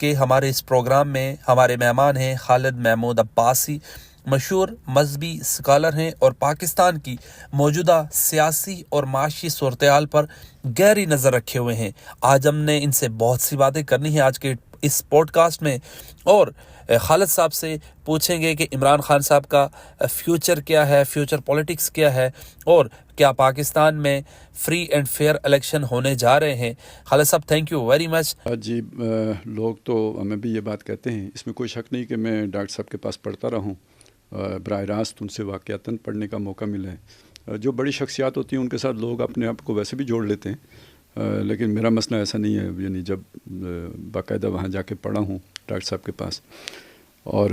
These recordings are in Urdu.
کہ ہمارے اس پروگرام میں ہمارے مہمان ہیں خالد محمود عباسی، مشہور مذہبی اسکالر ہیں اور پاکستان کی موجودہ سیاسی اور معاشی صورتحال پر گہری نظر رکھے ہوئے ہیں۔ آج ہم نے ان سے بہت سی باتیں کرنی ہیں آج کے اس پوڈ کاسٹ میں، اور خالد صاحب سے پوچھیں گے کہ عمران خان صاحب کا فیوچر کیا ہے، فیوچر پولیٹکس کیا ہے، اور کیا پاکستان میں فری اینڈ فیئر الیکشن ہونے جا رہے ہیں۔ خالد صاحب تھینک یو ویری مچ۔ جی، لوگ تو ہمیں بھی یہ بات کہتے ہیں، اس میں کوئی شک نہیں کہ میں ڈاکٹر صاحب کے پاس پڑھتا رہوں، براہ راست ان سے واقعاتاً پڑھنے کا موقع ملا ہے۔ جو بڑی شخصیات ہوتی ہیں ان کے ساتھ لوگ اپنے آپ کو ویسے بھی جوڑ لیتے ہیں، لیکن میرا مسئلہ ایسا نہیں ہے۔ یعنی جب باقاعدہ وہاں جا کے پڑھا ہوں ڈاکٹر صاحب کے پاس، اور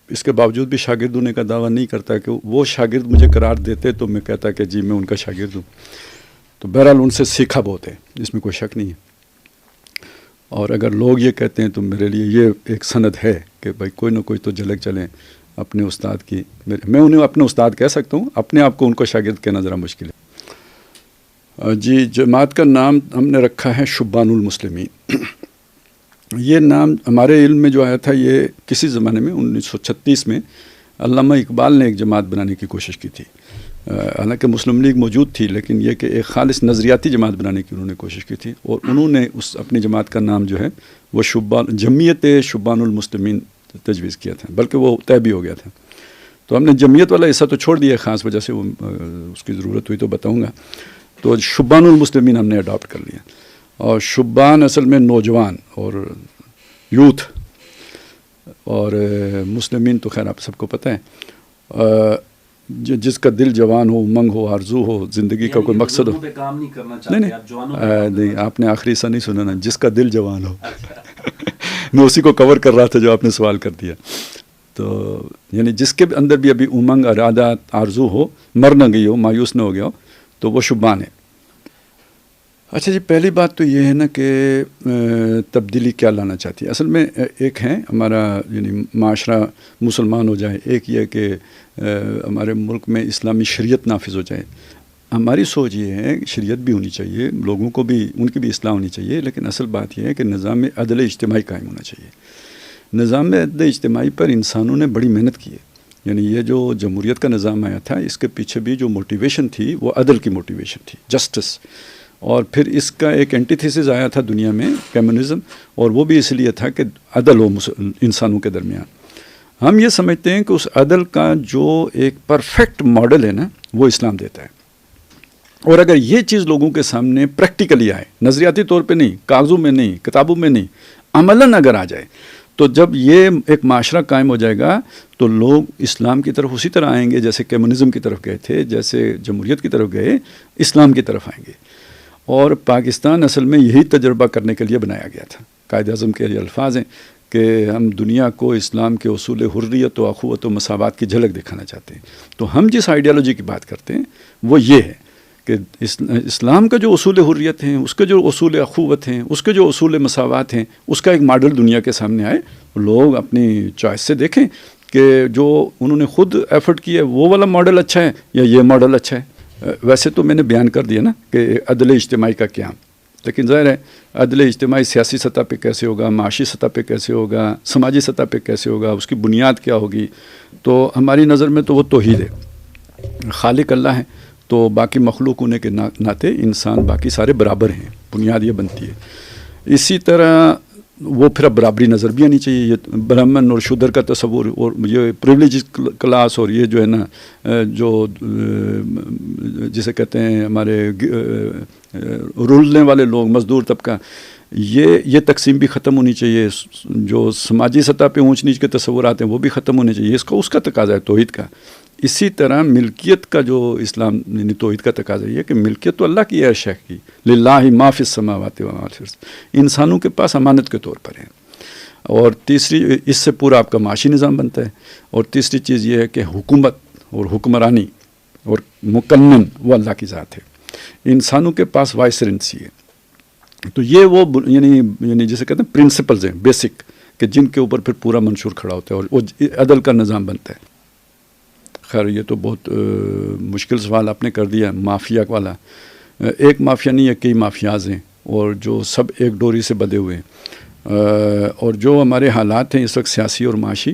اس کے باوجود بھی شاگرد ہونے کا دعویٰ نہیں کرتا کہ وہ شاگرد مجھے قرار دیتے تو میں کہتا کہ جی میں ان کا شاگرد ہوں۔ تو بہرحال ان سے سیکھا بہت ہے، اس میں کوئی شک نہیں ہے۔ اور اگر لوگ یہ کہتے ہیں تو میرے لیے یہ ایک سند ہے کہ بھائی کوئی نہ کوئی تو جھلک چلیں اپنے استاد کی۔ میں انہیں اپنے استاد کہہ سکتا ہوں، اپنے آپ کو ان کو شاگرد کہنا ذرا مشکل ہے۔ جی، جماعت کا نام ہم نے رکھا ہے شبان المسلمین۔ یہ نام ہمارے علم میں جو آیا تھا، یہ کسی زمانے میں 1936 میں علامہ اقبال نے ایک جماعت بنانے کی کوشش کی تھی۔ حالانکہ مسلم لیگ موجود تھی، لیکن یہ کہ ایک خالص نظریاتی جماعت بنانے کی انہوں نے کوشش کی تھی، اور انہوں نے اس اپنی جماعت کا نام جو ہے وہ جمعیت شبان المسلمین تجویز کیا تھا، بلکہ وہ طے بھی ہو گیا تھا۔ تو ہم نے جمعیت والا حصہ تو چھوڑ دیا، خاص وجہ سے وہ اس کی ضرورت ہوئی تو بتاؤں گا۔ تو شبان المسلمین ہم نے اڈاپٹ کر لیا، اور شبان اصل میں نوجوان اور یوتھ، اور مسلمین تو خیر آپ سب کو پتہ ہے، جس کا دل جوان ہو، امنگ ہو، آرزو ہو، زندگی کا کوئی مقصد ہو۔ نہیں، آپ نے آخری حصہ نہیں سنا نا، جس کا دل جوان ہو۔ میں اسی کو کور کر رہا تھا جو آپ نے سوال کر دیا۔ تو یعنی جس کے اندر بھی ابھی امنگ، ارادہ، آرزو ہو، مر نہ گئی ہو، مایوس نہ ہو گیا ہو، تو وہ شبان ہے۔ اچھا جی، پہلی بات تو یہ ہے نا کہ تبدیلی کیا لانا چاہتی ہے۔ اصل میں ایک ہے ہمارا یعنی معاشرہ مسلمان ہو جائے، ایک یہ کہ ہمارے ملک میں اسلامی شریعت نافذ ہو جائے۔ ہماری سوچ یہ ہے کہ شریعت بھی ہونی چاہیے، لوگوں کو بھی ان کی بھی اصلاح ہونی چاہیے، لیکن اصل بات یہ ہے کہ نظام عدل اجتماعی قائم ہونا چاہیے۔ نظام عدل اجتماعی پر انسانوں نے بڑی محنت کی ہے۔ یعنی یہ جو جمہوریت کا نظام آیا تھا، اس کے پیچھے بھی جو موٹیویشن تھی وہ عدل کی موٹیویشن تھی، جسٹس۔ اور پھر اس کا ایک اینٹی تھیسس آیا تھا دنیا میں، کمیونزم، اور وہ بھی اس لیے تھا کہ عدل ہو انسانوں کے درمیان۔ ہم یہ سمجھتے ہیں کہ اس عدل کا جو ایک پرفیکٹ ماڈل ہے نا، وہ اسلام دیتا ہے۔ اور اگر یہ چیز لوگوں کے سامنے پریکٹیکلی آئے، نظریاتی طور پہ نہیں، کاغذوں میں نہیں، کتابوں میں نہیں، عملاً اگر آ جائے، تو جب یہ ایک معاشرہ قائم ہو جائے گا تو لوگ اسلام کی طرف اسی طرح آئیں گے جیسے کمیونزم کی طرف گئے تھے، جیسے جمہوریت کی طرف گئے، اسلام کی طرف آئیں گے۔ اور پاکستان اصل میں یہی تجربہ کرنے کے لیے بنایا گیا تھا۔ قائد اعظم کے یہ الفاظ ہیں کہ ہم دنیا کو اسلام کے اصول حریت و اخوت و مساوات کی جھلک دکھانا چاہتے ہیں۔ تو ہم جس آئیڈیالوجی کی بات کرتے ہیں وہ یہ ہے کہ اسلام کا جو اصول حریت ہیں، اس کے جو اصول اخوت ہیں، اس کے جو اصول مساوات ہیں، اس کا ایک ماڈل دنیا کے سامنے آئے، لوگ اپنی چوائس سے دیکھیں کہ جو انہوں نے خود ایفرٹ کیا ہے وہ والا ماڈل اچھا ہے یا یہ ماڈل اچھا ہے۔ ویسے تو میں نے بیان کر دیا نا کہ عدل اجتماعی کا قیام، لیکن ظاہر ہے عدل اجتماعی سیاسی سطح پہ کیسے ہوگا، معاشی سطح پہ کیسے ہوگا، سماجی سطح پہ کیسے ہوگا، اس کی بنیاد کیا ہوگی۔ تو ہماری نظر میں تو وہ توحید ہے، خالق اللہ ہے، تو باقی مخلوق ہونے کے ناطے انسان باقی سارے برابر ہیں، بنیاد یہ بنتی ہے۔ اسی طرح وہ پھر اب برابری نظر بھی آنی چاہیے۔ یہ برہمن اور شودر کا تصور اور یہ پریولیج کلاس اور یہ جو ہے نا جو جسے کہتے ہیں ہمارے رولنے والے لوگ، مزدور طبقہ، یہ تقسیم بھی ختم ہونی چاہیے۔ جو سماجی سطح پہ اونچ نیچ کے تصورات ہیں وہ بھی ختم ہونے چاہیے۔ اس کا تقاضا ہے توحید کا۔ اسی طرح ملکیت کا جو اسلام یعنی توحید کا تقاضا یہ ہے کہ ملکیت تو اللہ کی ہے، شیخ کی، للہ ما فی السماوات و ما فی الارض، انسانوں کے پاس امانت کے طور پر ہے۔ اور تیسری، اس سے پورا آپ کا معاشی نظام بنتا ہے۔ اور تیسری چیز یہ ہے کہ حکومت اور حکمرانی اور مقنن وہ اللہ کی ذات ہے، انسانوں کے پاس وائسرنسی ہے۔ تو یہ وہ یعنی جسے کہتے ہیں پرنسپلز ہیں بیسک، کہ جن کے اوپر پھر پورا منشور کھڑا ہوتا ہے اور وہ عدل کا نظام بنتا ہے۔ خیر یہ تو بہت مشکل سوال آپ نے کر دیا، مافیا والا۔ ایک مافیا نہیں ہے، کئی مافیاز ہیں، اور جو سب ایک ڈوری سے بندھے ہوئے ہیں۔ اور جو ہمارے حالات ہیں اس وقت سیاسی اور معاشی،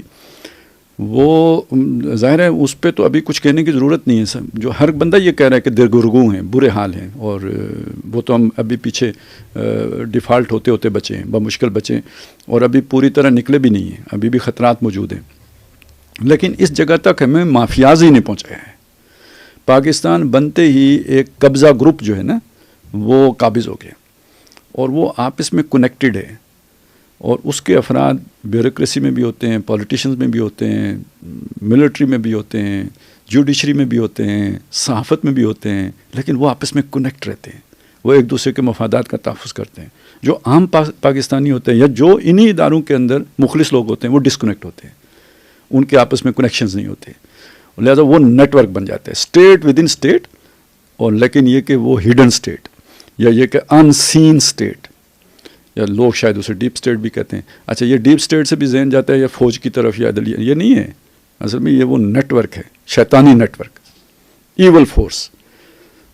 وہ ظاہر ہے اس پہ تو ابھی کچھ کہنے کی ضرورت نہیں ہے. سب جو ہر بندہ یہ کہہ رہا ہے کہ درگرگوں ہیں، برے حال ہیں، اور وہ تو ہم ابھی پیچھے ڈیفالٹ ہوتے ہوتے بچے ہیں، بمشکل بچے ہیں، اور ابھی پوری طرح نکلے بھی نہیں ہیں، ابھی بھی خطرات موجود ہیں. لیکن اس جگہ تک ہمیں مافیاز ہی نہیں پہنچایا ہے. پاکستان بنتے ہی ایک قبضہ گروپ جو ہے نا وہ قابض ہو گیا، اور وہ آپس میں کنیکٹڈ ہے، اور اس کے افراد بیوروکریسی میں بھی ہوتے ہیں، پولیٹیشنز میں بھی ہوتے ہیں، ملٹری میں بھی ہوتے ہیں، جوڈیشری میں بھی ہوتے ہیں، صحافت میں بھی ہوتے ہیں، لیکن وہ آپس میں کنیکٹ رہتے ہیں، وہ ایک دوسرے کے مفادات کا تحفظ کرتے ہیں. جو عام پاکستانی ہوتے ہیں یا جو انہی اداروں کے اندر مخلص لوگ ہوتے ہیں وہ ڈسکنیکٹ ہوتے ہیں، ان کے آپس میں کنیکشنز نہیں ہوتے، لہذا وہ نیٹ ورک بن جاتا ہے اسٹیٹ ود ان اسٹیٹ. اور لیکن یہ کہ وہ ہڈن اسٹیٹ یا یہ کہ ان سین اسٹیٹ، یا لوگ شاید اسے ڈیپ اسٹیٹ بھی کہتے ہیں. اچھا، یہ ڈیپ اسٹیٹ سے بھی ذہن جاتا ہے یا فوج کی طرف یا عدلیہ، یہ نہیں ہے اصل میں، یہ وہ نیٹ ورک ہے، شیطانی نیٹ ورک، ایول فورس،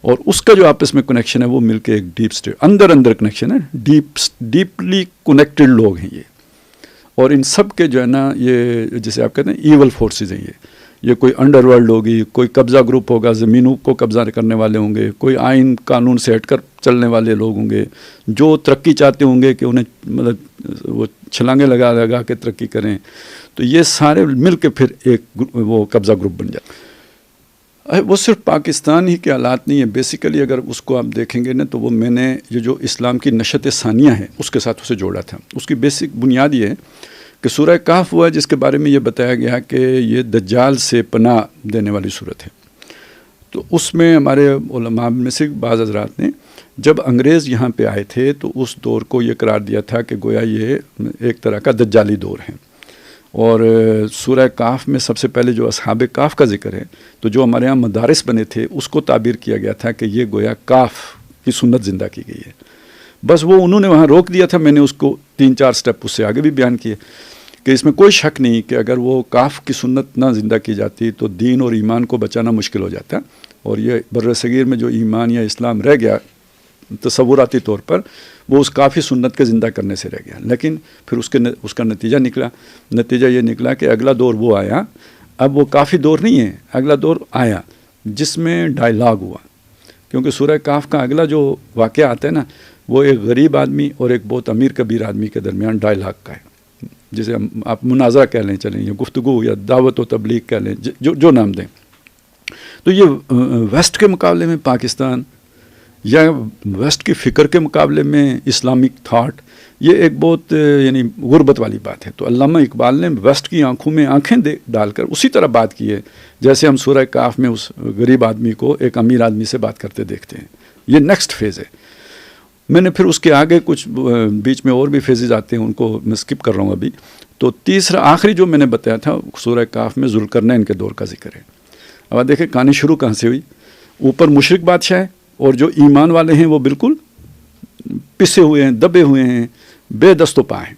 اور اس کا جو آپس میں کنیکشن ہے وہ مل کے ایک ڈیپ اسٹیٹ، اندر کنیکشن ہے، ڈیپلی کنیکٹڈ لوگ ہیں یہ. اور ان سب کے جو ہے نا یہ جسے آپ کہتے ہیں ایول فورسز ہیں، یہ کوئی انڈر ورلڈ ہوگی، کوئی قبضہ گروپ ہوگا، زمینوں کو قبضہ کرنے والے ہوں گے، کوئی آئین قانون سے ہٹ کر چلنے والے لوگ ہوں گے، جو ترقی چاہتے ہوں گے کہ انہیں مطلب وہ چھلانگیں لگا کے ترقی کریں. تو یہ سارے مل کے پھر ایک وہ قبضہ گروپ بن جائے. وہ صرف پاکستان ہی کے حالات نہیں ہیں، بیسیکلی اگر اس کو آپ دیکھیں گے نا تو وہ میں نے یہ جو اسلام کی نشت ثانیہ ہے اس کے ساتھ اسے جوڑا تھا. اس کی بیسک بنیاد یہ ہے کہ سورہ کہف ہوا ہے جس کے بارے میں یہ بتایا گیا کہ یہ دجال سے پناہ دینے والی صورت ہے. تو اس میں ہمارے علماء میں سے بعض حضرات نے جب انگریز یہاں پہ آئے تھے تو اس دور کو یہ قرار دیا تھا کہ گویا یہ ایک طرح کا دجالی دور ہے. اور سورہ کہف میں سب سے پہلے جو اصحاب کہف کا ذکر ہے تو جو ہمارے ہاں مدارس بنے تھے اس کو تعبیر کیا گیا تھا کہ یہ گویا کہف کی سنت زندہ کی گئی ہے. بس وہ انہوں نے وہاں روک دیا تھا، میں نے اس کو 3-4 سٹیپ اس سے آگے بھی بیان کیے کہ اس میں کوئی شک نہیں کہ اگر وہ کہف کی سنت نہ زندہ کی جاتی تو دین اور ایمان کو بچانا مشکل ہو جاتا، اور یہ بر صغیر میں جو ایمان یا اسلام رہ گیا تصوراتی طور پر وہ اس کافی سنت کے زندہ کرنے سے رہ گیا. لیکن پھر اس کا نتیجہ یہ نکلا کہ اگلا دور وہ آیا، اب وہ کافی دور نہیں ہے، اگلا دور آیا جس میں ڈائیلاگ ہوا. کیونکہ سورہ کہف کا اگلا جو واقعہ آتا ہے نا وہ ایک غریب آدمی اور ایک بہت امیر کبیر آدمی کے درمیان ڈائیلاگ کا ہے، جسے آپ مناظرہ کہہ لیں چلیں، یا گفتگو یا دعوت و تبلیغ کہہ لیں، جو نام دیں. تو یہ ویسٹ کے مقابلے میں پاکستان یا ویسٹ کی فکر کے مقابلے میں اسلامک تھاٹ، یہ ایک بہت یعنی غربت والی بات ہے. تو علامہ اقبال نے ویسٹ کی آنکھوں میں آنکھیں ڈال کر اسی طرح بات کی ہے جیسے ہم سورہ کہف میں اس غریب آدمی کو ایک امیر آدمی سے بات کرتے دیکھتے ہیں. یہ نیکسٹ فیز ہے. میں نے پھر اس کے آگے کچھ بیچ میں اور بھی فیزز آتے ہیں، ان کو میں اسکپ کر رہا ہوں ابھی. تو تیسرا آخری جو میں نے بتایا تھا سورہ کہف میں ذوالقرنین کے دور کا ذکر ہے. اب آپ دیکھیں کہانی شروع کہاں سے ہوئی، اوپر مشرک بادشاہ ہے اور جو ایمان والے ہیں وہ بالکل پسے ہوئے ہیں، دبے ہوئے ہیں، بے دست و پا ہیں.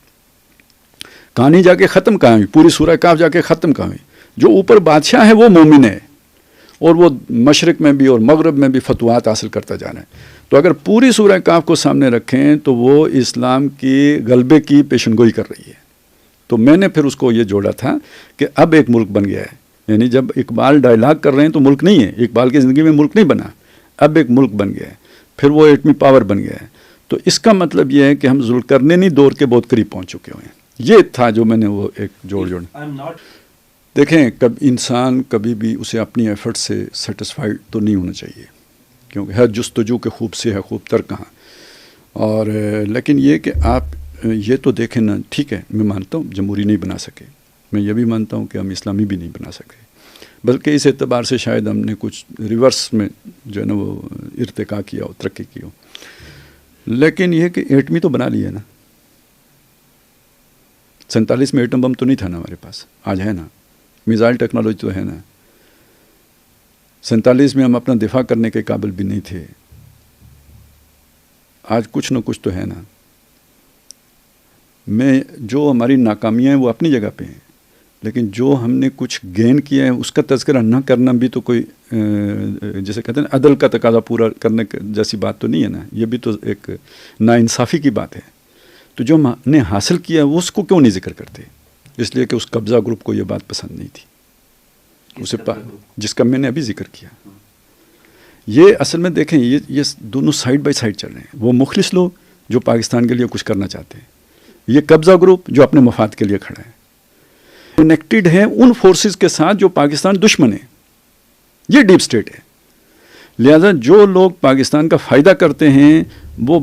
کہانی جا کے ختم کہاں ہوئی، پوری سورہ کہف جا کے ختم کہاں ہوئی. جو اوپر بادشاہ ہے وہ مومن ہے اور وہ مشرق میں بھی اور مغرب میں بھی فتوحات حاصل کرتا جا رہا ہے. تو اگر پوری سورہ کہف کو سامنے رکھیں تو وہ اسلام کی غلبے کی پیشنگوئی کر رہی ہے. تو میں نے پھر اس کو یہ جوڑا تھا کہ اب ایک ملک بن گیا ہے. یعنی جب اقبال ڈائیلاگ کر رہے ہیں تو ملک نہیں ہے، اقبال کی زندگی میں ملک نہیں بنا، اب ایک ملک بن گیا ہے، پھر وہ ایٹمی پاور بن گیا ہے. تو اس کا مطلب یہ ہے کہ ہم ذوالقرنینی دور کے بہت قریب پہنچ چکے ہوئے ہیں. یہ تھا جو میں نے وہ ایک جوڑ دیکھیں. انسان کبھی بھی اسے اپنی ایفرٹ سے سیٹسفائیڈ تو نہیں ہونا چاہیے، کیونکہ ہے جستجو کے خوب سے ہے خوب تر کہاں. اور لیکن یہ کہ آپ یہ تو دیکھیں نا، ٹھیک ہے میں مانتا ہوں جمہوری نہیں بنا سکے، میں یہ بھی مانتا ہوں کہ ہم اسلامی بھی نہیں بنا سکے، بلکہ اس اعتبار سے شاید ہم نے کچھ ریورس میں جو ہے نا وہ ارتقا کیا ہو، ترقی کی ہو. لیکن یہ کہ ایٹمی تو بنا لی ہے نا. 47 میں ایٹم بم تو نہیں تھا نا ہمارے پاس، آج ہے نا. میزائل ٹیکنالوجی تو ہے نا. 47 میں ہم اپنا دفاع کرنے کے قابل بھی نہیں تھے، آج کچھ نہ کچھ تو ہے نا. جو ہماری ناکامیاں ہیں وہ اپنی جگہ پہ ہیں، لیکن جو ہم نے کچھ گین کیا ہے اس کا تذکرہ نہ کرنا بھی تو کوئی جیسے کہتے ہیں عدل کا تقاضا پورا کرنے جیسی بات تو نہیں ہے نا. یہ بھی تو ایک ناانصافی کی بات ہے. تو جو ہم نے حاصل کیا وہ اس کو کیوں نہیں ذکر کرتے؟ اس لیے کہ اس قبضہ گروپ کو یہ بات پسند نہیں تھی، اسے جس کا میں نے ابھی ذکر کیا. یہ اصل میں دیکھیں یہ دونوں سائڈ بائی سائڈ چل رہے ہیں. وہ مخلص لوگ جو پاکستان کے لیے کچھ کرنا چاہتے ہیں، یہ قبضہ گروپ جو اپنے مفاد کے لیے کھڑا ہے، کنیکٹڈ ہے ان فورسز کے ساتھ جو پاکستان دشمن ہے. یہ ڈیپ اسٹیٹ ہے. لہذا جو لوگ پاکستان کا فائدہ کرتے ہیں وہ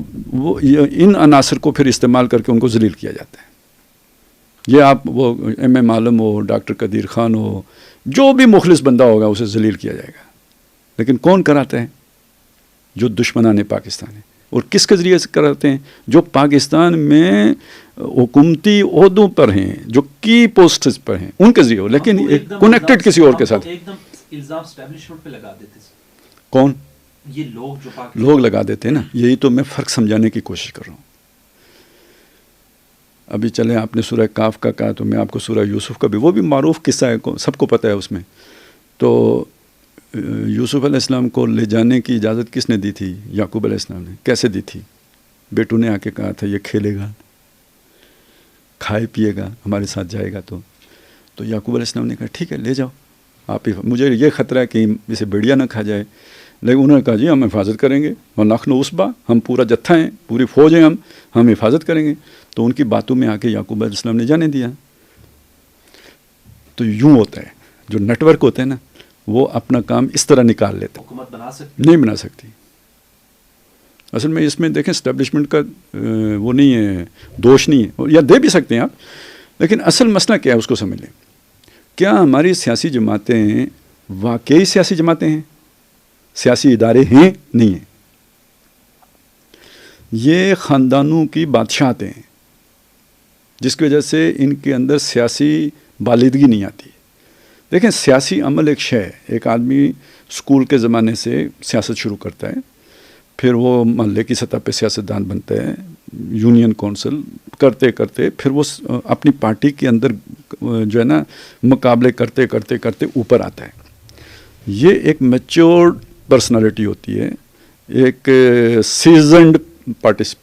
ان عناصر کو پھر استعمال کر کے ان کو ذلیل کیا جاتا ہے. یہ آپ وہ ایم عالم ہو، ڈاکٹر قدیر خان ہو، جو بھی مخلص بندہ ہوگا اسے ذلیل کیا جائے گا. لیکن کون کراتا ہے؟ جو دشمنان پاکستان ہے. اور کس کے ذریعے سے کراتے ہیں؟ جو پاکستان میں حکومتی عہدوں پر ہیں، جو کی پوسٹس پر ہیں، ان کے ذریعے ہو، لیکن کنیکٹڈ کسی اور کے ساتھ. ایک دم الزام اسٹیبلشمنٹ پہ لگا دیتے ہیں. کون؟ یہ لوگ جو لوگ لگا دیتے ہیں نا. یہی تو میں فرق سمجھانے کی کوشش کر رہا ہوں. ابھی چلیں آپ نے سورہ کاف کا کہا تو میں آپ کو سورہ یوسف کا بھی، وہ بھی معروف قصہ ہے، سب کو پتہ ہے اس میں. تو یوسف علیہ السلام کو لے جانے کی اجازت کس نے دی تھی؟ یعقوب علیہ السلام نے. کیسے دی تھی؟ بیٹوں نے آ کے کہا تھا یہ کھیلے گا، کھائے پیے گا، ہمارے ساتھ جائے گا. تو یعقوب علیہ السلام نے کہا ٹھیک ہے لے جاؤ آپ، مجھے یہ خطرہ ہے کہ اسے بھیڑیا نہ کھا جائے. لیکن انہوں نے کہا جی ہم حفاظت کریں گے، اور نخن اسبا، ہم پورا جتھا ہیں، پوری فوج ہیں، ہم حفاظت کریں گے. تو ان کی باتوں میں آ کے یعقوب علیہ السلام نے جانے دیا. تو یوں ہوتا ہے، جو نیٹ ورک ہوتے ہیں نا وہ اپنا کام اس طرح نکال لیتے. حکومت بنا سکتی نہیں بنا سکتی. اصل میں اس میں دیکھیں اسٹیبلشمنٹ کا وہ نہیں ہے، دوش نہیں ہے، یا دے بھی سکتے ہیں آپ، لیکن اصل مسئلہ کیا ہے اس کو سمجھ لیں. کیا ہماری سیاسی جماعتیں واقعی سیاسی جماعتیں ہیں؟ سیاسی ادارے ہیں؟ نہیں ہیں. یہ خاندانوں کی بادشاہتیں ہیں جس کی وجہ سے ان کے اندر سیاسی بالادگی نہیں آتی. دیکھیں سیاسی عمل ایک شے ہے. ایک آدمی اسکول کے زمانے سے سیاست شروع کرتا ہے، پھر وہ محلے کی سطح پہ سیاستدان بنتا ہے، یونین کونسل کرتے کرتے پھر وہ اپنی پارٹی کے اندر جو ہے نا مقابلے کرتے کرتے کرتے اوپر آتا ہے. یہ ایک میچورڈ پرسنالٹی ہوتی ہے، ایک سیزنڈ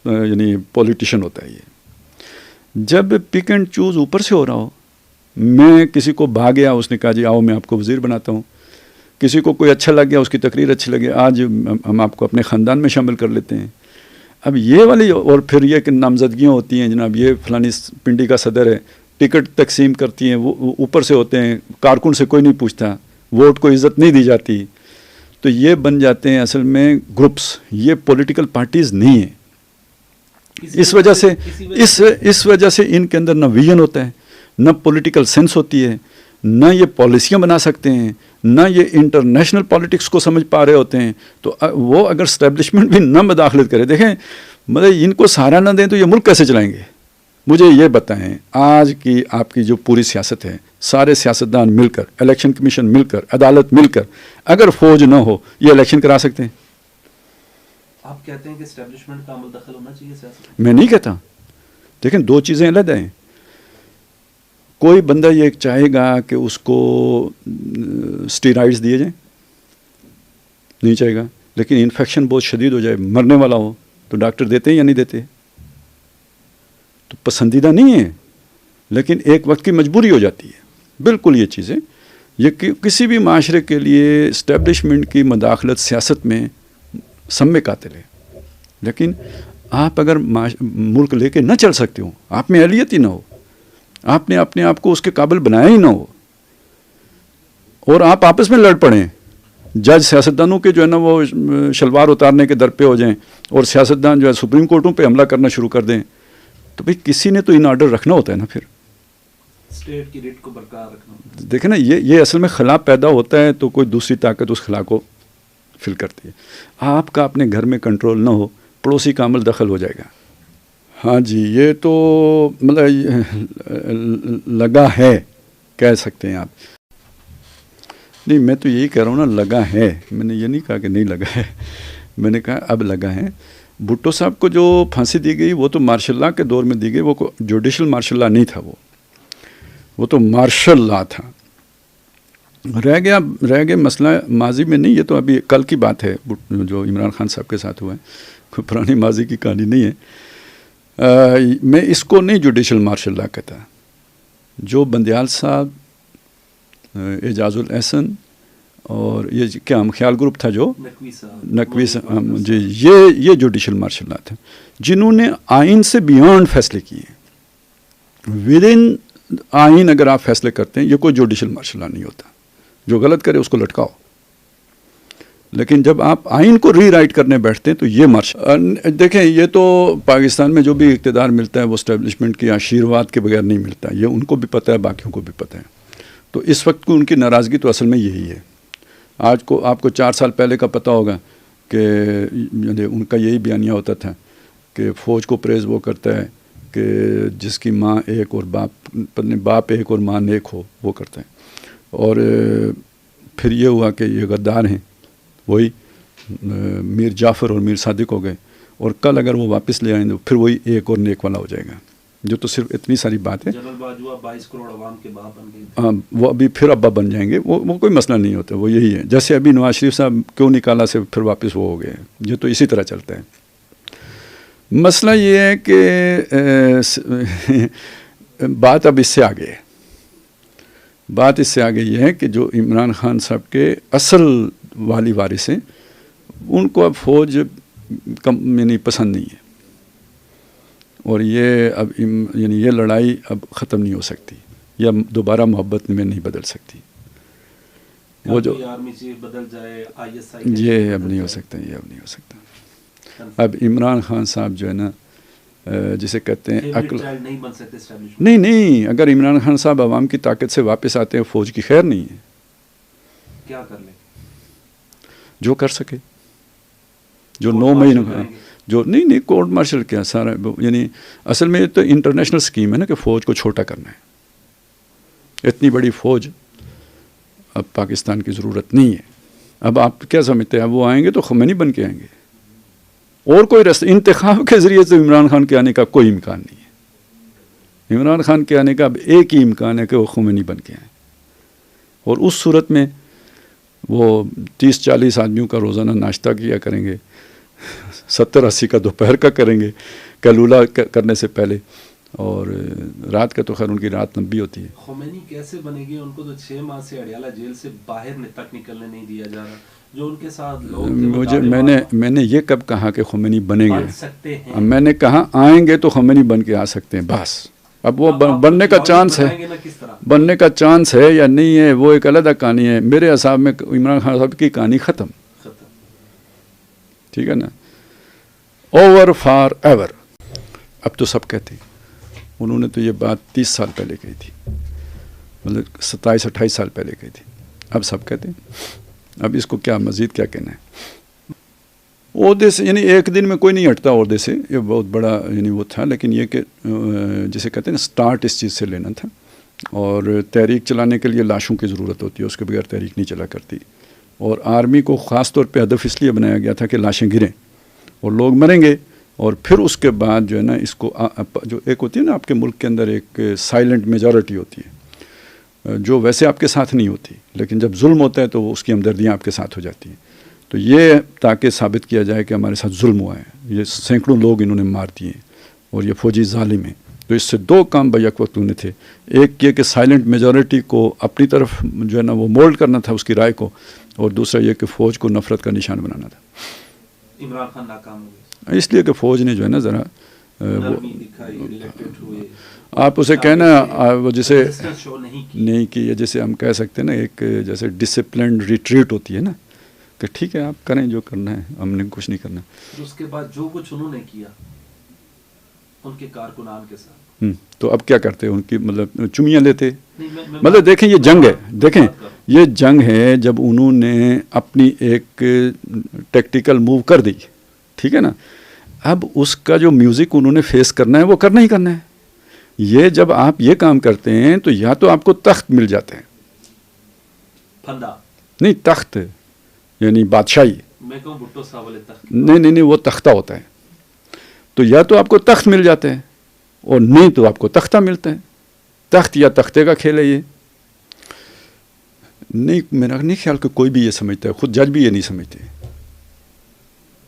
یعنی پولیٹیشین ہوتا ہے. یہ جب پک اینڈ چوز اوپر سے ہو رہا ہو، میں کسی کو بھا گیا، اس نے کہا جی آؤ میں آپ کو وزیر بناتا ہوں، کسی کو کوئی اچھا لگ گیا، اس کی تقریر اچھی لگی، آج ہم آپ کو اپنے خاندان میں شامل کر لیتے ہیں. اب یہ والی، اور پھر یہ کہ نامزدگیاں ہوتی ہیں، جناب یہ فلانی پنڈی کا صدر ہے، ٹکٹ تقسیم کرتی ہیں، وہ اوپر سے ہوتے ہیں، کارکن سے کوئی نہیں پوچھتا، ووٹ کو عزت نہیں دی جاتی. تو یہ بن جاتے ہیں اصل میں گروپس. یہ پولیٹیکل پارٹیز نہیں ہیں. اس وجہ سے ان کے اندر نہ ویژن ہوتا ہے، نہ پولیٹیکل سینس ہوتی ہے، نہ یہ پالیسیاں بنا سکتے ہیں، نہ یہ انٹرنیشنل پالیٹکس کو سمجھ پا رہے ہوتے ہیں. تو وہ اگر اسٹیبلشمنٹ بھی نہ مداخلت کرے، دیکھیں مطلب ان کو سہارا نہ دیں تو یہ ملک کیسے چلائیں گے؟ مجھے یہ بتائیں، آج کی آپ کی جو پوری سیاست ہے، سارے سیاستدان مل کر، الیکشن کمیشن مل کر، عدالت مل کر، اگر فوج نہ ہو یہ الیکشن کرا سکتے ہیں؟ آپ کہتے ہیں کہ اسٹیبلشمنٹ کا عمل دخل ہونا چاہیے سیاست؟ میں نہیں کہتا. دیکھیں دو چیزیں علیحدہ ہیں. کوئی بندہ یہ چاہے گا کہ اس کو اسٹیرائڈز دیے جائیں؟ نہیں چاہے گا. لیکن انفیکشن بہت شدید ہو جائے، مرنے والا ہو، تو ڈاکٹر دیتے ہیں یا نہیں دیتے؟ تو پسندیدہ نہیں ہے، لیکن ایک وقت کی مجبوری ہو جاتی ہے. بالکل یہ چیزیں، یہ کسی بھی معاشرے کے لیے اسٹیبلشمنٹ کی مداخلت سیاست میں سم قاتل ہے. لیکن آپ اگر ملک لے کے نہ چل سکتے ہو، آپ میں اہلیت ہی نہ ہو، آپ نے اپنے آپ کو اس کے قابل بنایا ہی نہ ہو، اور آپ آپس میں لڑ پڑیں، جج سیاستدانوں کے جو ہے نا وہ شلوار اتارنے کے در پہ ہو جائیں، اور سیاستدان جو ہے سپریم کورٹوں پہ حملہ کرنا شروع کر دیں، تو بھئی کسی نے تو ان آرڈر رکھنا ہوتا ہے نا. پھر اسٹیٹ کی ریٹ کو برقرار رکھنا. دیکھیں نا یہ اصل میں خلا پیدا ہوتا ہے تو کوئی دوسری طاقت اس خلا کو فل کرتی ہے. آپ کا اپنے گھر میں کنٹرول نہ ہو، پڑوسی کا عمل دخل ہو جائے گا. ہاں جی، یہ تو مطلب لگا ہے کہہ سکتے ہیں آپ. نہیں میں تو یہی کہہ رہا ہوں نا، لگا ہے. میں نے یہ نہیں کہا کہ نہیں لگا ہے، میں نے کہا اب لگا ہے. بھٹو صاحب کو جو پھانسی دی گئی وہ تو مارشل لا کے دور میں دی گئی، وہ جوڈیشل مارشل لا نہیں تھا، وہ تو مارشل لا تھا. رہ گیا مسئلہ ماضی میں نہیں، یہ تو ابھی کل کی بات ہے جو عمران خان صاحب کے ساتھ ہوا ہے، کوئی پرانی ماضی کی کہانی نہیں ہے. میں اس کو نہیں جوڈیشل مارشل لا کہتا. جو بندیال صاحب, اعجاز الاحسن اور یہ کیا خیال گروپ تھا جو نقوی صاحب, جی یہ جوڈیشل مارشل لا تھا جنہوں نے آئین سے بیانڈ فیصلے کیے. ود ان آئین اگر آپ فیصلے کرتے ہیں, یہ کوئی جوڈیشل مارشل لا نہیں ہوتا. جو غلط کرے اس کو لٹکاؤ. لیکن جب آپ آئین کو ری رائٹ کرنے بیٹھتے ہیں تو یہ مارشل. دیکھیں, یہ تو پاکستان میں جو بھی اقتدار ملتا ہے وہ اسٹیبلشمنٹ کی آشیرواد کے بغیر نہیں ملتا. یہ ان کو بھی پتہ ہے, باقیوں کو بھی پتہ ہے. تو اس وقت کو ان کی ناراضگی تو اصل میں یہی ہے. آج کو آپ کو 4 سال پہلے کا پتہ ہوگا کہ ان کا یہی بیانیہ ہوتا تھا کہ فوج کو پریز وہ کرتا ہے کہ جس کی ماں ایک اور باپ ایک اور ماں نیک ہو, وہ کرتا ہے. اور پھر یہ ہوا کہ یہ غدار ہیں, وہی میر جعفر اور میر صادق ہو گئے. اور کل اگر وہ واپس لے آئیں تو پھر وہی ایک اور نیک والا ہو جائے گا. جو تو صرف اتنی ساری بات ہے. جنرل باجوہ 22 کروڑ عوام کے باپ بن گئے. وہ ابھی پھر ابا بن جائیں گے, وہ کوئی مسئلہ نہیں ہوتا. وہ یہی ہے, جیسے ابھی نواز شریف صاحب کیوں نکالا سے پھر واپس وہ ہو گئے. یہ تو اسی طرح چلتا ہے. مسئلہ یہ ہے کہ بات اب اس سے آگے ہے. بات اس سے آگے یہ ہے کہ جو عمران خان صاحب کے اصل والی وارث ہیں ان کو اب فوج یعنی پسند نہیں ہے. اور یہ اب یعنی یہ لڑائی اب ختم نہیں ہو سکتی, یا دوبارہ محبت میں نہیں بدل سکتی. وہ جو آرمی چیف بدل جائے, یہ اب نہیں ہو سکتا, یہ اب نہیں ہو سکتا. اب عمران خان صاحب جو ہے نا جسے کہتے ہیں عقل نہیں بن سکتے. نہیں, اگر عمران خان صاحب عوام کی طاقت سے واپس آتے ہیں فوج کی خیر نہیں ہے. کیا کر لیں؟ جو کر سکے, جو 9 مہینوں جو نہیں کورٹ مارشل کیا سارا, یعنی اصل میں تو انٹرنیشنل سکیم ہے نا کہ فوج کو چھوٹا کرنا ہے. اتنی بڑی فوج اب پاکستان کی ضرورت نہیں ہے. اب آپ کیا سمجھتے ہیں, اب وہ آئیں گے تو خمینی بن کے آئیں گے, اور کوئی رستہ انتخاب کے ذریعے سے عمران خان کے آنے کا کوئی امکان نہیں ہے. عمران خان کے آنے کا اب ایک ہی امکان ہے کہ وہ خمینی بن کے آئیں, اور اس صورت میں وہ 30-40 آدمیوں کا روزانہ ناشتہ کیا کریں گے, 70-80 کا دوپہر کا کریں گے کیلولا کرنے سے پہلے, اور رات کا تو خیر ان کی رات لمبی ہوتی ہے. خمینی کیسے بنے گی؟ ان کو تو 6 ماہ سے اڈیالہ جیل سے باہر تک نکلنے نہیں دیا جا رہا. جو ان کے ساتھ لوگ میں نے یہ کب کہا کہ خمینی بنیں گے؟ سکتے ہیں. میں نے کہا آئیں گے تو خمینی بن کے آ سکتے ہیں بس. اب وہ بننے کا چانس ہے, بننے کا چانس ہے یا نہیں ہے وہ ایک علیحدہ کہانی ہے. میرے حساب میں عمران خان صاحب کی کہانی ختم. ٹھیک ہے نا, اوور فار ایور. اب تو سب کہتے ہیں, انہوں نے تو یہ بات 30 سال پہلے کہی تھی, مطلب 27-28 سال پہلے کہی تھی. اب سب کہتے ہیں. اب اس کو کیا مزید کیا کہنا ہے. عہدے سے یعنی ایک دن میں کوئی نہیں ہٹتا عہدے سے, یہ بہت بڑا یعنی وہ تھا. لیکن یہ کہ جسے کہتے ہیں نا سٹارٹ اس چیز سے لینا تھا. اور تحریک چلانے کے لیے لاشوں کی ضرورت ہوتی ہے, اس کے بغیر تحریک نہیں چلا کرتی. اور آرمی کو خاص طور پہ ہدف اس لیے بنایا گیا تھا کہ لاشیں گریں اور لوگ مریں گے, اور پھر اس کے بعد جو ہے نا اس کو جو ایک ہوتی ہے نا آپ کے ملک کے اندر ایک سائلنٹ میجورٹی ہوتی ہے جو ویسے آپ کے ساتھ نہیں ہوتی, لیکن جب ظلم ہوتا ہے تو اس کی ہمدردیاں آپ کے ساتھ ہو جاتی ہیں. تو یہ تاکہ ثابت کیا جائے کہ ہمارے ساتھ ظلم ہوا ہے, یہ سینکڑوں لوگ انہوں نے مار دیے اور یہ فوجی ظالم ہیں. تو اس سے 2 کام بیک وقت انہیں تھے. ایک یہ کہ سائلنٹ میجورٹی کو اپنی طرف جو ہے نا وہ مولڈ کرنا تھا اس کی رائے کو, اور دوسرا یہ کہ فوج کو نفرت کا نشان بنانا تھا. عمران خان ناکام ہوئے اس لیے کہ فوج نے جو ہے نا ذرا آپ اسے کہنا وہ جسے نہیں کی, جیسے ہم کہہ سکتے ہیں نا ایک جیسے ڈسپلنڈ ریٹریٹ ہوتی ہے نا کہ ٹھیک ہے آپ کریں جو کرنا ہے, ہم نے کچھ نہیں کرنا. اس کے بعد جو کچھ انہوں نے کیا ان کے کارکنان کے ساتھ, تو اب کیا کرتے ان کی مطلب چمیاں لیتے. مطلب دیکھیں یہ جنگ ہے, دیکھیں یہ جنگ ہے جب انہوں نے اپنی ایک ٹیکٹیکل موو کر دی, ٹھیک ہے نا, اب اس کا جو میوزک انہوں نے فیس کرنا ہے وہ کرنا ہی کرنا ہے. یہ جب آپ یہ کام کرتے ہیں تو یا تو آپ کو تخت مل جاتے ہیں, پھندا نہیں تخت یعنی بادشاہی, میں کہوں بھٹو صاحب والے تخت, نہیں وہ تختہ ہوتا ہے. تو یا تو آپ کو تخت مل جاتے ہیں اور نہیں تو آپ کو تختہ ملتا ہے. تخت یا تختے کا کھیل ہے یہ. نہیں میرا نہیں خیال کہ کوئی بھی یہ سمجھتا ہے, خود جج بھی یہ نہیں سمجھتے,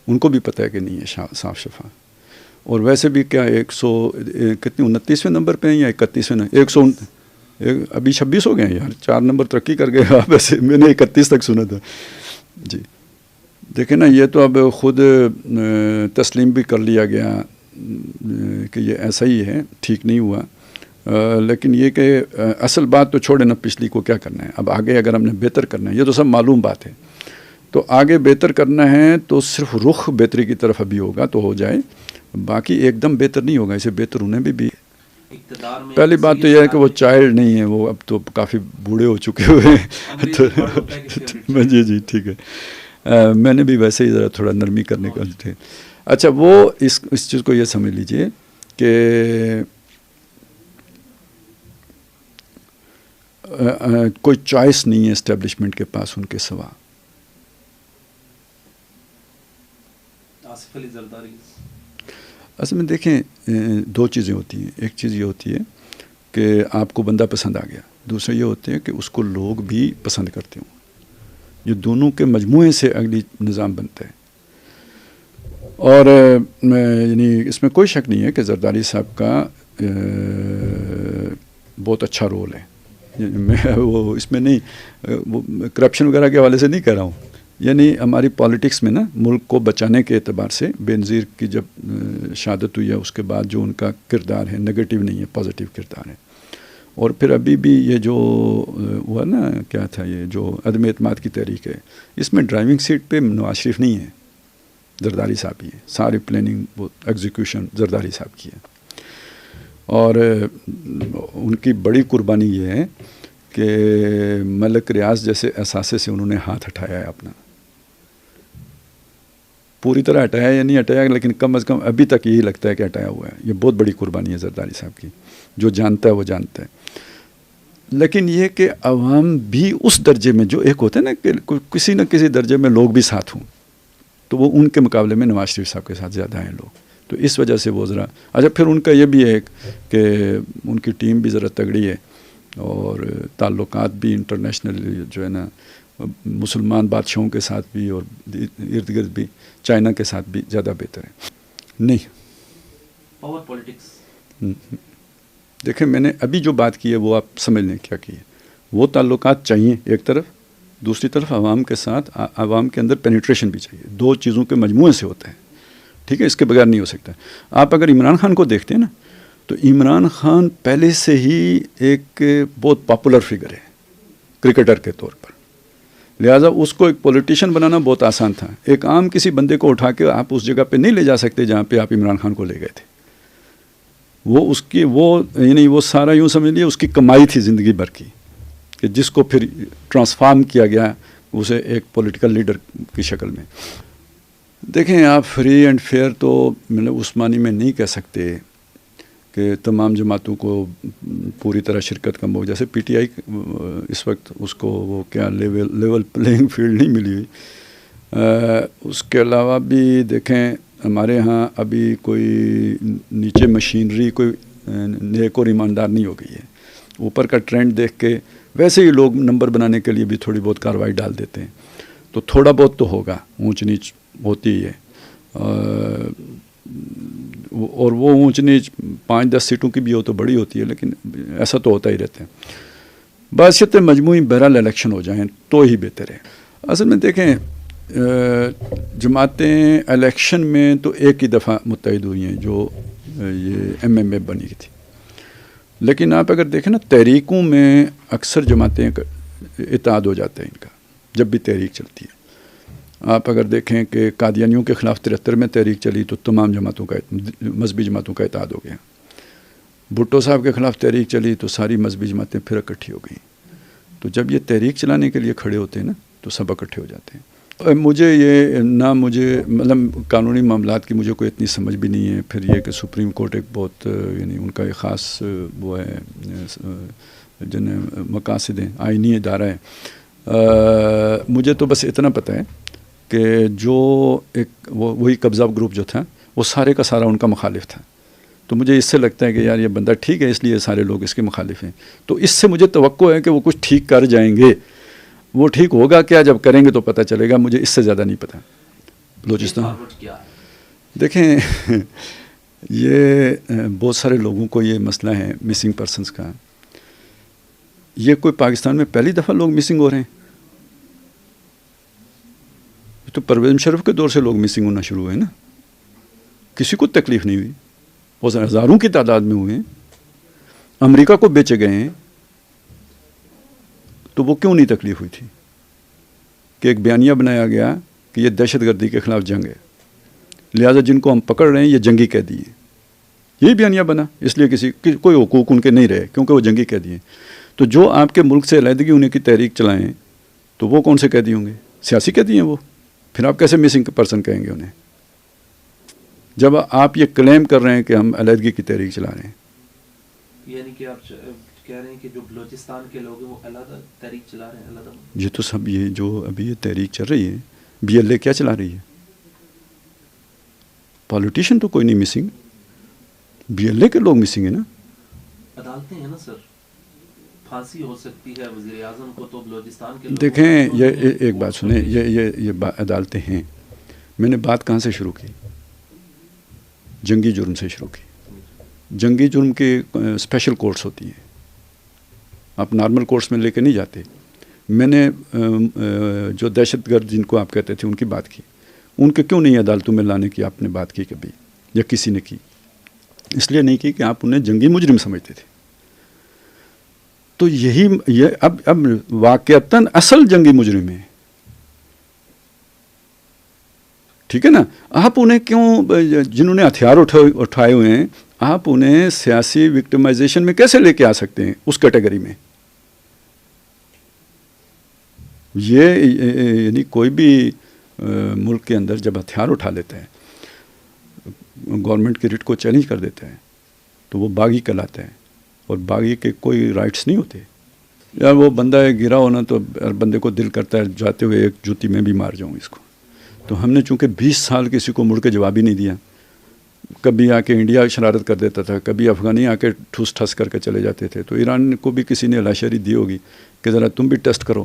ان کو بھی پتہ ہے کہ نہیں ہے صاف شفا. اور ویسے بھی کیا 129ویں نمبر پہ ہیں یا 31ویں، ابھی 26 ہو گئے ہیں یار، 4 نمبر ترقی کر گئے آپ ایسے، میں نے 31 تک سنا تھا جی. دیکھیں نا، یہ تو اب خود تسلیم بھی کر لیا گیا کہ یہ ایسا ہی ہے، ٹھیک نہیں ہوا. لیکن یہ کہ اصل بات تو چھوڑے نا، پچھلی کو کیا کرنا ہے، اب آگے اگر ہم نے بہتر کرنا ہے، یہ تو سب معلوم بات ہے. تو آگے بہتر کرنا ہے تو صرف رخ بہتری کی طرف ابھی ہوگا تو ہو جائے، باقی ایک دم بہتر نہیں ہوگا. اسے بہتر ہونے بھی پہلی بات تو یہ ہے کہ وہ چائلڈ نہیں ہے، وہ اب تو کافی بوڑھے ہو چکے ہوئے ہیں. جی جی ٹھیک ہے. میں نے بھی ویسے ہی ذرا تھوڑا نرمی کرنے کا تھے. اچھا، وہ اس چیز کو یہ سمجھ لیجئے کہ کوئی چوائس نہیں ہے اسٹیبلشمنٹ کے پاس ان کے سوا. آصف علی زرداری اصل میں دیکھیں، 2 چیزیں ہوتی ہیں. ایک چیز یہ ہوتی ہے کہ آپ کو بندہ پسند آ گیا، دوسرا یہ ہوتے ہیں کہ اس کو لوگ بھی پسند کرتے ہوں. یہ دونوں کے مجموعے سے اگلی نظام بنتا ہے. اور یعنی اس میں کوئی شک نہیں ہے کہ زرداری صاحب کا بہت اچھا رول ہے. میں وہ اس میں نہیں، وہ کرپشن وغیرہ کے حوالے سے نہیں کہہ رہا ہوں. یعنی ہماری پالیٹکس میں نا، ملک کو بچانے کے اعتبار سے بے نظیر کی جب شہادت ہوئی ہے، اس کے بعد جو ان کا کردار ہے نگیٹو نہیں ہے، پازیٹیو کردار ہے. اور پھر ابھی بھی یہ جو ہوا نا، کیا تھا یہ جو عدم اعتماد کی تحریک ہے، اس میں ڈرائیونگ سیٹ پہ نواز شریف نہیں ہے، زرداری صاحب کی ہے. ساری پلاننگ، وہ ایگزیکیوشن زرداری صاحب کی ہے. اور ان کی بڑی قربانی یہ ہے کہ ملک ریاض جیسے اثاثے سے انہوں نے ہاتھ ہٹایا ہے اپنا. پوری طرح ہٹایا یا نہیں ہٹایا، لیکن کم از کم ابھی تک یہی لگتا ہے کہ ہٹایا ہوا ہے. یہ بہت بڑی قربانی ہے زرداری صاحب کی. جو جانتا ہے وہ جانتا ہے. لیکن یہ کہ عوام بھی اس درجے میں، جو ایک ہوتا ہے نا کہ کسی نہ کسی درجے میں لوگ بھی ساتھ ہوں، تو وہ ان کے مقابلے میں نواز شریف صاحب کے ساتھ زیادہ ہیں لوگ. تو اس وجہ سے وہ ذرا اچھا. پھر ان کا یہ بھی ہے کہ ان کی ٹیم بھی ذرا تگڑی ہے، اور تعلقات بھی انٹرنیشنل جو ہے نا، مسلمان بادشاہوں کے ساتھ بھی اور ارد گرد بھی، چائنا کے ساتھ بھی زیادہ بہتر ہے. نہیں، پاور پولیٹکس. دیکھیں، میں نے ابھی جو بات کی ہے وہ آپ سمجھ لیں کیا کی ہے. وہ تعلقات چاہیے ایک طرف، دوسری طرف عوام کے ساتھ، عوام کے اندر پینیٹریشن بھی چاہیے. 2 چیزوں کے مجموعے سے ہوتا ہے، ٹھیک ہے، اس کے بغیر نہیں ہو سکتا. آپ اگر عمران خان کو دیکھتے ہیں نا، تو عمران خان پہلے سے ہی ایک بہت پاپولر فگر ہے کرکٹر کے طور پر، لہٰذا اس کو ایک پولیٹیشین بنانا بہت آسان تھا. ایک عام کسی بندے کو اٹھا کے آپ اس جگہ پہ نہیں لے جا سکتے جہاں پہ آپ عمران خان کو لے گئے تھے. وہ اس کی یعنی وہ سارا یوں سمجھ لیے اس کی کمائی تھی زندگی بھر کی، کہ جس کو پھر ٹرانسفارم کیا گیا اسے ایک پولیٹیکل لیڈر کی شکل میں. دیکھیں، آپ فری اینڈ فیئر تو مطلب اس معنی میں نہیں کہہ سکتے کہ تمام جماعتوں کو پوری طرح شرکت کا موقع. جیسے پی ٹی آئی اس وقت اس کو وہ کیا لیول پلینگ فیلڈ نہیں ملی ہوئی. اس کے علاوہ بھی دیکھیں، ہمارے ہاں ابھی کوئی نیچے مشینری کوئی نیک اور ایماندار نہیں ہو گئی ہے. اوپر کا ٹرینڈ دیکھ کے ویسے ہی لوگ نمبر بنانے کے لیے بھی تھوڑی بہت کارروائی ڈال دیتے ہیں. تو تھوڑا بہت تو ہوگا، اونچ نیچ ہوتی ہے. اور وہ اونچ نیچ 5-10 سیٹوں کی بھی ہو تو بڑی ہوتی ہے، لیکن ایسا تو ہوتا ہی رہتا ہے. بحثیت مجموعی بہرحال الیکشن ہو جائیں تو ہی بہتر ہے. اصل میں دیکھیں، جماعتیں الیکشن میں تو ایک ہی دفعہ متحد ہوئی ہیں جو یہ ایم ایم اے بنی تھی. لیکن آپ اگر دیکھیں نا، تحریکوں میں اکثر جماعتیں اتحاد ہو جاتا ہے ان کا جب بھی تحریک چلتی ہے. آپ اگر دیکھیں کہ قادیانیوں کے خلاف 73 میں تحریک چلی تو تمام جماعتوں کا، مذہبی جماعتوں کا اتحاد ہو گیا. بھٹو صاحب کے خلاف تحریک چلی تو ساری مذہبی جماعتیں پھر اکٹھی ہو گئیں. تو جب یہ تحریک چلانے کے لیے کھڑے ہوتے ہیں نا تو سب اکٹھے ہو جاتے ہیں. مجھے یہ نہ مجھے مطلب قانونی معاملات کی مجھے کوئی اتنی سمجھ بھی نہیں ہے. پھر یہ کہ سپریم کورٹ ایک بہت یعنی ان کا ایک خاص وہ ہے جن مقاصد ہیں، آئینی ادارہ ہے. مجھے تو بس اتنا پتہ ہے کہ جو ایک وہی قبضہ گروپ جو تھا وہ سارے کا سارا ان کا مخالف تھا. تو مجھے اس سے لگتا ہے کہ یار یہ بندہ ٹھیک ہے، اس لیے سارے لوگ اس کے مخالف ہیں. تو اس سے مجھے توقع ہے کہ وہ کچھ ٹھیک کر جائیں گے. وہ ٹھیک ہوگا کیا، جب کریں گے تو پتہ چلے گا. مجھے اس سے زیادہ نہیں پتہ. بلوچستان دیکھیں یہ بہت سارے لوگوں کو یہ مسئلہ ہے مسنگ پرسنس کا. یہ کوئی پاکستان میں پہلی دفعہ لوگ مسنگ ہو رہے ہیں؟ تو پرویز مشرف کے دور سے لوگ مسنگ ہونا شروع ہوئے نا. کسی کو تکلیف نہیں ہوئی. وہ ہزاروں کی تعداد میں ہوئے ہیں. امریکہ کو بیچے گئے ہیں. تو وہ کیوں نہیں تکلیف ہوئی تھی کہ ایک بیانیہ بنایا گیا کہ یہ دہشت گردی کے خلاف جنگ ہے, لہٰذا جن کو ہم پکڑ رہے ہیں یہ جنگی قیدی ہیں. یہی بیانیہ بنا, اس لیے کوئی حقوق ان کے نہیں رہے کیونکہ وہ جنگی قیدی ہیں. تو جو آپ کے ملک سے علیحدگی ہونے کی تحریک چلائیں تو وہ کون سے قیدی ہوں گے؟ سیاسی قیدی ہیں وہ. پھر آپ کیسے مسنگ پرسن کہیں گے انہیں جب آپ یہ کلیم کر رہے ہیں کہ ہم علیحدگی کی تحریک چلا رہے ہیں؟ یعنی کہ آپ کہہ رہے ہیں کہ جو بلوچستان کے لوگ ہیں وہ علیحدہ تحریک چلا رہے ہیں علیحدہ. یہ تو سب یہ جو ابھی یہ تحریک چل رہی ہے BLA کیا چلا رہی ہے؟ پالیٹیشین تو کوئی نہیں مسنگ, BLA کے لوگ مسنگ ہیں نا. عدالتیں ہیں نا سر, پھانسی ہو سکتی ہے وزیر اعظم کو, تو بلوچستان کے دیکھیں یہ ایک بات سنیں, یہ عدالتیں ہیں. میں نے بات کہاں سے شروع کی؟ جنگی جرم سے شروع کی. جنگی جرم کی اسپیشل کورٹس ہوتی ہیں, آپ نارمل کورٹس میں لے کے نہیں جاتے. میں نے جو دہشت گرد جن کو آپ کہتے تھے ان کی بات کی, ان کے کیوں نہیں عدالتوں میں لانے کی آپ نے بات کی کبھی, یا کسی نے کی؟ اس لیے نہیں کی کہ آپ انہیں جنگی مجرم سمجھتے تھے. تو یہ اب واقعتاً اصل جنگی مجرم ہیں, ٹھیک ہے نا. آپ انہیں کیوں, جنہوں نے ہتھیار اٹھائے ہوئے ہیں, آپ انہیں سیاسی وکٹمائزیشن میں کیسے لے کے آ سکتے ہیں اس کیٹیگری میں؟ یہ یعنی کوئی بھی ملک کے اندر جب ہتھیار اٹھا لیتا ہے, گورنمنٹ کی ریٹ کو چیلنج کر دیتا ہے, تو وہ باغی کہلاتا ہے, اور باغی کے کوئی رائٹس نہیں ہوتے. یا وہ بندہ گرا ہونا تو بندے کو دل کرتا ہے جاتے ہوئے ایک جوتی میں بھی مار جاؤں اس کو. تو ہم نے چونکہ 20 سال کسی کو مڑ کے جواب ہی نہیں دیا, کبھی آ کے انڈیا شرارت کر دیتا تھا, کبھی افغانی آ کے ٹھوس ٹھس کر کے چلے جاتے تھے, تو ایران کو بھی کسی نے لاشعری دی ہوگی کہ ذرا تم بھی ٹیسٹ کرو.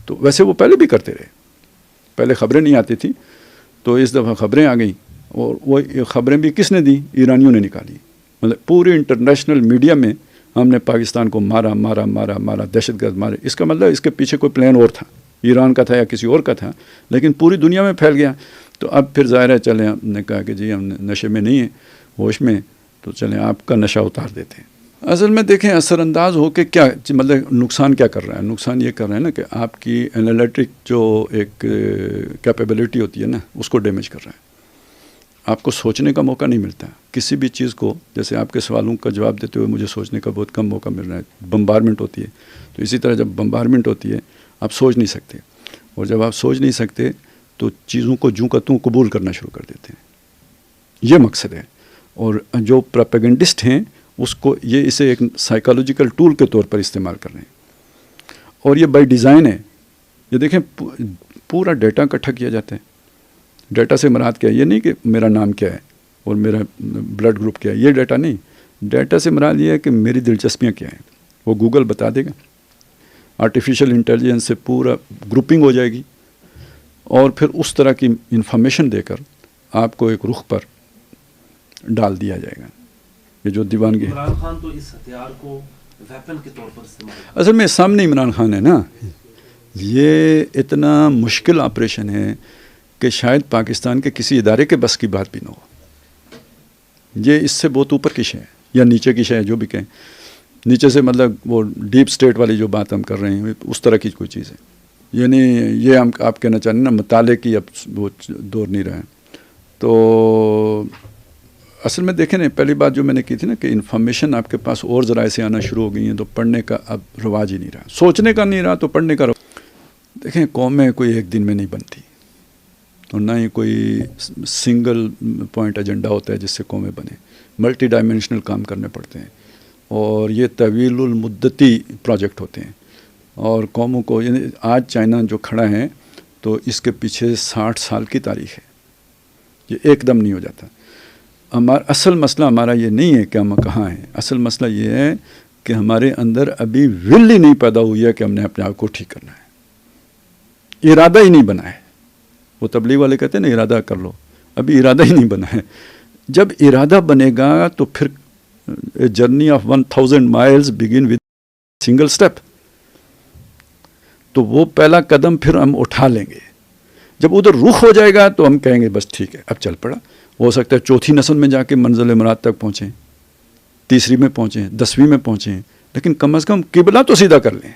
تو ویسے وہ پہلے بھی کرتے رہے, پہلے خبریں نہیں آتی تھیں, تو اس دفعہ خبریں آ گئیں, اور وہ خبریں بھی کس نے دی؟ ایرانیوں نے نکالی. مطلب پوری انٹرنیشنل میڈیا میں ہم نے پاکستان کو مارا مارا مارا مارا, دہشت گرد مارے. اس کا مطلب اس کے پیچھے کوئی پلان اور تھا, ایران کا تھا یا کسی اور کا تھا, لیکن پوری دنیا میں پھیل گیا. تو اب پھر ظاہر ہے چلیں, ہم نے کہا کہ جی ہم نشے میں نہیں ہیں, ہوش میں, تو چلیں آپ کا نشہ اتار دیتے ہیں. اصل میں دیکھیں اثر انداز ہو کے کیا مطلب نقصان کیا کر رہا ہے. نقصان یہ کر رہا ہے نا کہ آپ کی انالیٹک جو ایک کیپیبلٹی ہوتی ہے نا, اس کو ڈیمیج کر رہا ہے. آپ کو سوچنے کا موقع نہیں ملتا کسی بھی چیز کو. جیسے آپ کے سوالوں کا جواب دیتے ہوئے مجھے سوچنے کا بہت کم موقع مل رہا ہے. بمبارمنٹ ہوتی ہے, تو اسی طرح جب بمبارمنٹ ہوتی ہے آپ سوچ نہیں سکتے, اور جب آپ سوچ نہیں سکتے تو چیزوں کو جوں کا توں قبول کرنا شروع کر دیتے ہیں. یہ مقصد ہے. اور جو پروپیگنڈسٹ ہیں اس کو یہ اسے ایک سائیکالوجیکل ٹول کے طور پر استعمال کر رہے ہیں, اور یہ بائی ڈیزائن ہے. یہ دیکھیں پورا ڈیٹا اکٹھا کیا جاتا ہے. ڈیٹا سے مراد کیا ہے؟ یہ نہیں کہ میرا نام کیا ہے اور میرا بلڈ گروپ کیا ہے, یہ ڈیٹا نہیں. ڈیٹا سے مراد یہ ہے کہ میری دلچسپیاں کیا ہیں, وہ گوگل بتا دے گا. آرٹیفیشیل انٹیلیجنس سے پورا گروپنگ ہو جائے گی, اور پھر اس طرح کی انفارمیشن دے کر آپ کو ایک رخ پر ڈال دیا جائے گا. یہ جو دیوانگی ہے. عمران خان تو اس ہتھیار کو ویپن کے طور پر استعمال کرتا ہے. اصل میں سامنے عمران خان ہے نا. یہ اتنا مشکل آپریشن ہے کہ شاید پاکستان کے کسی ادارے کے بس کی بات بھی نہ ہو. یہ اس سے بہت اوپر کی شے ہے, یا نیچے کی شے ہے, جو بھی کہیں. نیچے سے مطلب وہ ڈیپ سٹیٹ والی جو بات ہم کر رہے ہیں اس طرح کی کوئی چیز ہے. یعنی یہ ہم آپ کہنا چاہیں نا مطالعے کی اب وہ دور نہیں رہا ہے. تو اصل میں دیکھیں نا, پہلی بات جو میں نے کی تھی نا کہ انفارمیشن آپ کے پاس اور ذرائع سے آنا شروع ہو گئی ہیں, تو پڑھنے کا اب رواج ہی نہیں رہا. سوچنے کا نہیں رہا تو پڑھنے کا دیکھیں قومیں کوئی ایک دن میں نہیں بنتی, اور نہ ہی کوئی سنگل پوائنٹ ایجنڈا ہوتا ہے جس سے قومیں بنیں. ملٹی ڈائمینشنل کام کرنے پڑتے ہیں, اور یہ طویل المدتی پروجیکٹ ہوتے ہیں. اور قوموں کو یعنی آج چائنا جو کھڑا ہے تو اس کے پیچھے 60 سال کی تاریخ ہے. یہ ایک دم نہیں ہو جاتا. اصل مسئلہ ہمارا یہ نہیں ہے کہ ہم کہاں ہیں. اصل مسئلہ یہ ہے کہ ہمارے اندر ابھی ول ہی نہیں پیدا ہوئی ہے کہ ہم نے اپنے آپ کو ٹھیک کرنا ہے. ارادہ ہی نہیں بنا ہے. وہ تبلیغ والے کہتے ہیں نا ارادہ کر لو, ابھی ارادہ ہی نہیں بنا ہے. جب ارادہ بنے گا تو پھر journey of 1000 miles begin with single step. تو وہ پہلا قدم پھر ہم اٹھا لیں گے. جب ادھر رخ ہو جائے گا تو ہم کہیں گے بس ٹھیک ہے اب چل پڑا. ہو سکتا ہے چوتھی نسل میں جا کے منزل مراد تک پہنچیں, تیسری میں پہنچیں, 10ویں میں پہنچیں, لیکن کم از کم قبلہ تو سیدھا کر لیں.